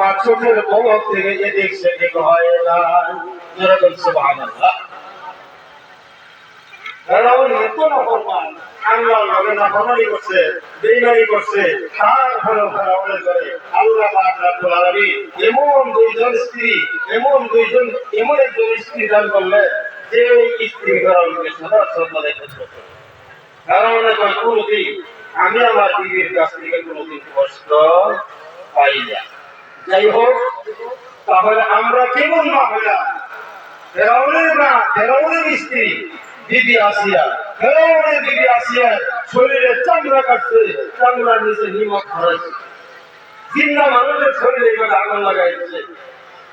আমার চোখের পলক থেকে এদিক সেদিক হয় না। সুবহানাল্লাহ। ফেরাউন এত নাফরমান, আল্লাহর লগে নাফরমানি করছে, বেঈমানি করছে, তারপরেও ফেরাউনের করে আল্লাহ পাক রব্বুল আলামিন এমন একজন স্ত্রী দান করলেন যে স্ত্রী ফেরাউনকে সদা সর্বদা কষ্ট করত। ফেরাউনের কয় কোনদিন আমি আমার বিবির কাছ থেকে কোনদিন কষ্ট পাই না। যাই হোক, তাহলে আমরা কেমন মা হইলাম? ফেরাউনের স্ত্রী বিবি আসিয়া, ফেরাউনের বিবি আসিয়া শরীরে চামড়া কাটছে, চামড়ার নিচে নিমক ধরাইছে, জিন্দা মানুষের শরীরে এভাবে আগুন লাগাইছে,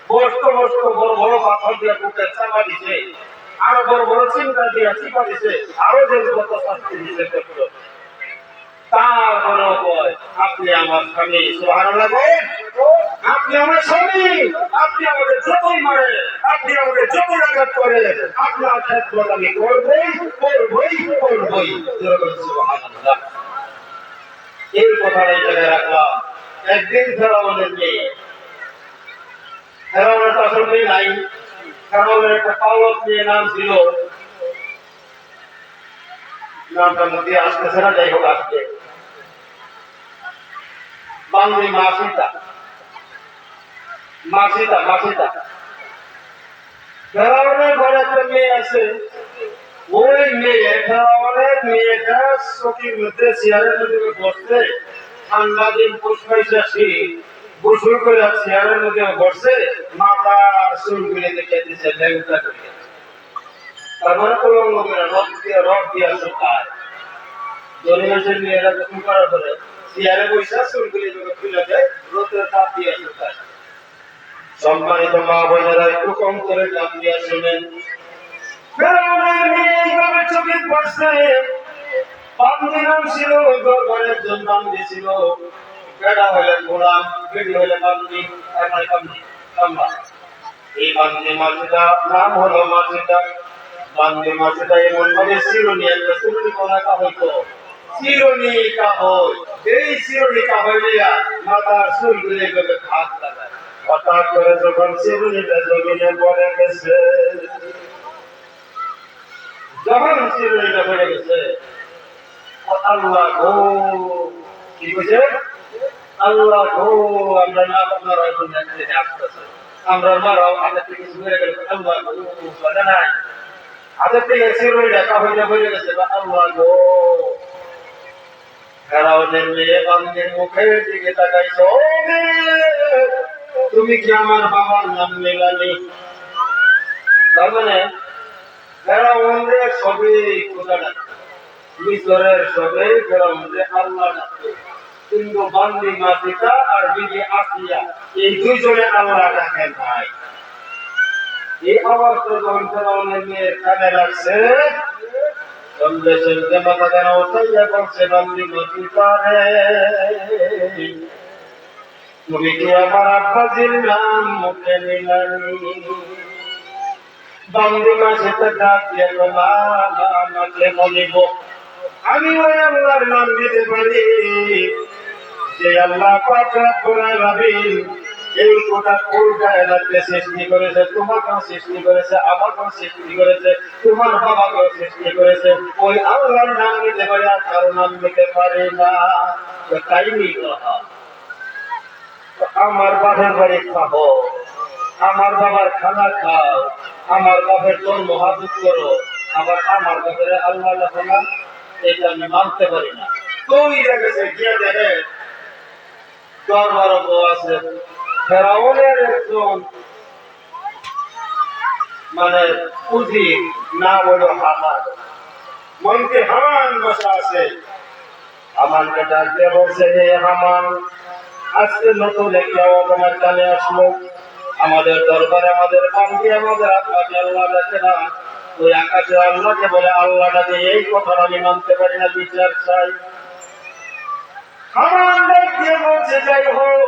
বস্ত বড় বড় পাথর দিয়ে বুকে চাপা দিছে, আরো বড় বড় চিন্তা দিয়ে চিপা দিছে, আরো যে কত শাস্তি দিছে করত। তারপরেও কয় আপনি আমার স্বামী। সুবহানাল্লাহ। আপনি আমার স্বামী, আপনি আমাদের যতই মারে, আপনি আমাদের যতই আঘাত করে, আপনার ক্ষেত্রে আমি করবই। সুবহানাল্লাহ। এই কথাটাই জেনে রাখলাম। একদিন ফেরাউনের মেয়ে, ফেরাউনের তো আসল মেয়ে নাই, ফেরাউনের একটা পালক মেয়ে নাম ছিল, নামটা মধ্যে আসতেছে না, যাই হোক আসছে, বান্দি মাসিতা। ফেরাউনের ঘরে একটা মেয়ে আছে, ওই মেয়ে ফেরাউনের মেয়েটা চকির মধ্যে চেয়ারের মধ্যে বসছে, ঠান্ডা দিন পুষ্পাইছে শীত, গোসল করে চেয়ারের মধ্যে বসছে, মাথার চুলগুলি দেখে দিচ্ছে লেগুটা করে, তারপরে কলঙ্গ করে রড দিয়া শুকায়। জরিমাসের মেয়েরা গোসল করার পরে চেয়ারে বৈশা চুলগুলি খুলে দেয়, রোদের তাপ দিয়ে শুকায়। সম্মানিত মা বোনেরা একটু কম করে কান দিয়ে শুনেন। ফেরাউনের মেয়ে এইভাবে চোখে পড়ছে, বান্দি নাম ছিল, ঘরের জন্য বান্দি ছিল, বেড়া হইলে গোলাম, বেড়ি হইলে বান্দি, তারপরে কাম্বা। এই বান্দি মাসিদা নাম হলো মাসিদা। বান্দি মাসিদা এমন ভাবে চিরুনি, একটা চিরুনি কোনাকা হইতো, চিরুনি কাহই, এই চিরুনি কাহইয়া মাথার চুলগুলি এভাবে হাত লাগায়। হঠাৎ করে যখন চিরুনিটা জমিনে পড়ে গেছে, আল্লাহ গো, কি বলছে? আল্লাহ গো, আমরা না আপনার আসতেছে, আমরা মারাও হাতের থেকে ঘুরে গেল, আল্লাহ গো, বলে নাই হাতের থেকে চিরুনিটা কাহইয়া পড়ে গেছে, আল্লাহ গো। ফেরাউনের মেয়ে বান্দির মুখের দিকে তাকাইছো, তুমি কি আমার বাবার নাম নিলানি? তার মানে ফেরাউনের সবই খোদা ডাকতো, মিশরের সবই ফেরাউনের আল্লাহ ডাকতো, কিন্তু বান্দি মাসিকা আর বিবি আসিয়া এই দুইজনে আল্লাহ ডাকেন ভাই। এই আওয়াজটা যখন ফেরাউনের মেয়ের কানে লাগছে, সঙ্গে সঙ্গে মাথা কেন উঠাইয়া বলছে, বান্দি মাসিকা রে, তুমি কি আমার আব্বাজির নাম মুখে নিলানি? বান্দি মাসিকা ডাক দিয়ে বলিব, আমি ওই আল্লাহর নাম দিতে পারি যে আল্লাহ পাক রব্বুল আলামিন এই গোটা কায়নাতকে সৃষ্টি করেছে, তোমাকেও সৃষ্টি করেছে, আমাকেও সৃষ্টি করেছে, তোমার বাবাকেও সৃষ্টি করেছে। ওই আল্লাহর নাম নিতে পারি, আর কারো নাম নিতে পারি না। তাই কথা, আমার বাবার বাড়ি খাবো, আমার বাবার খানা খাও, আমার বাবার জন্ম হাজুত করো, আবার আমার বাবার আল্লাহ দেখো না, এটা আমি মানতে পারি না। তুই দেখেছে গিয়ে দেখে দরবার আছে, ফেরাউনের একজন মানে পুঁজি নাম হলো হামান। মন্ত্রী হামান বসা আছে, হামানকে ডাক দিয়ে বলছে, হে হামান, আজকে নতুন একটা অবমার কালে আসলো আমাদের দরবারে, আমাদের বান্দি আমাদের আত্মাকে আল্লাহ ডাকে না, ওই আকাশে আল্লাহকে বলে আল্লাহ ডাকে, এই কথা আমি মানতে পারি না, বিচার চাই। হামান ডাক দিয়ে বলছে, যাই হোক,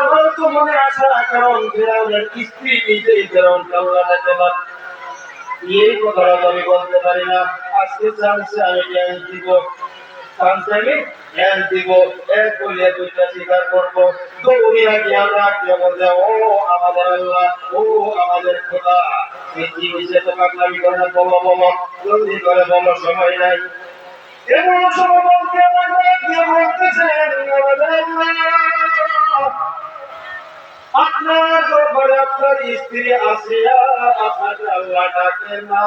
আমার তো মনে আসা, কারণ ফেরাউনের স্ত্রী নিজেই ফেরাউনকে আল্লাহ ডাকে না, এই কথাটা আমি বলতে পারি না, আজকে চান্সে আমি জ্ঞান দিব। পাঞ্জাবি জ্ঞান দিব, এক বলে দুইটা স্বীকার করবো, দৌড়িয়া গিয়া ডাক দেব যে ও আমাদের আল্লাহ, ও আমাদের খোদা, এই জিনিসে তো পাগলামি করে না, বলো বলো, জলদি করে বলো, সময় নাই। এমন সময় বলতে আমার ডাক দিয়ে বলতেছেন, আমাদের আল্লাহ, আপনার দরবারে আপনার স্ত্রী আসিয়া আপনাকে আল্লাহ ডাকে না,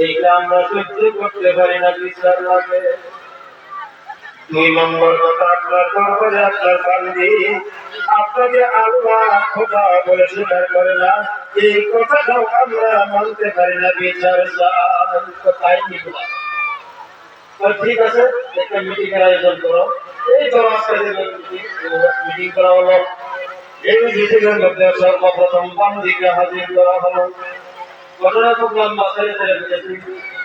এইটা আমরা সহ্য করতে পারি না, বিচার লাগে। 2 নম্বর কথা, আপনার দরবারে আপনার বান্দি আপনাকে আল্লাহ খোদা বলে স্বীকার করে না, এই কথাটাও আমরা মানতে পারি না, বিচার তাই নিবা। ঠিক আছে, একটা মিটিং এর আয়োজন করো, এই তো আজকে মিটিং করা হলো, এই মিটিং এর মধ্যে সর্বপ্রথম বান্দিকে হাজির করা হলো। ঘটনা খুব লম্বা, ছেড়ে ছেড়ে বুঝেছি।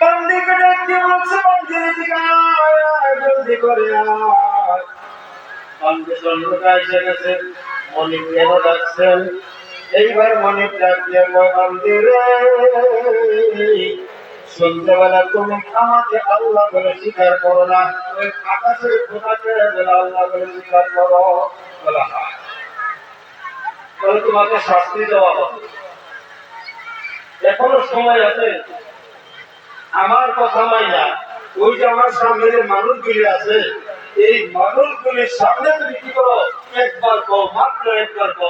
বান্দিকে ডেকে বলছে, বান্দি এদিকে আয়, জলদি করে আয়। বান্দি সন্ধ্যা এসে গেছে, মনিব কেন ডাকছেন? এইবার মনিব ডাক দিয়ে বান্দি রে, সন্ধ্যাবেলা তুমি আমাকে আল্লাহ বলে স্বীকার করো না, ওই আকাশের খোদাকে আল্লাহ বলে স্বীকার করো, বলা হয়, তাহলে তোমাকে শাস্তি দেওয়া হবে। এখনো সময় আছে, আমার কথা মাইনা ওই যে আমার সামনে যে মানুষগুলি আছে, এই মানুষগুলির সামনে তুমি কি করো, একবার কো, মাত্র একবার কো,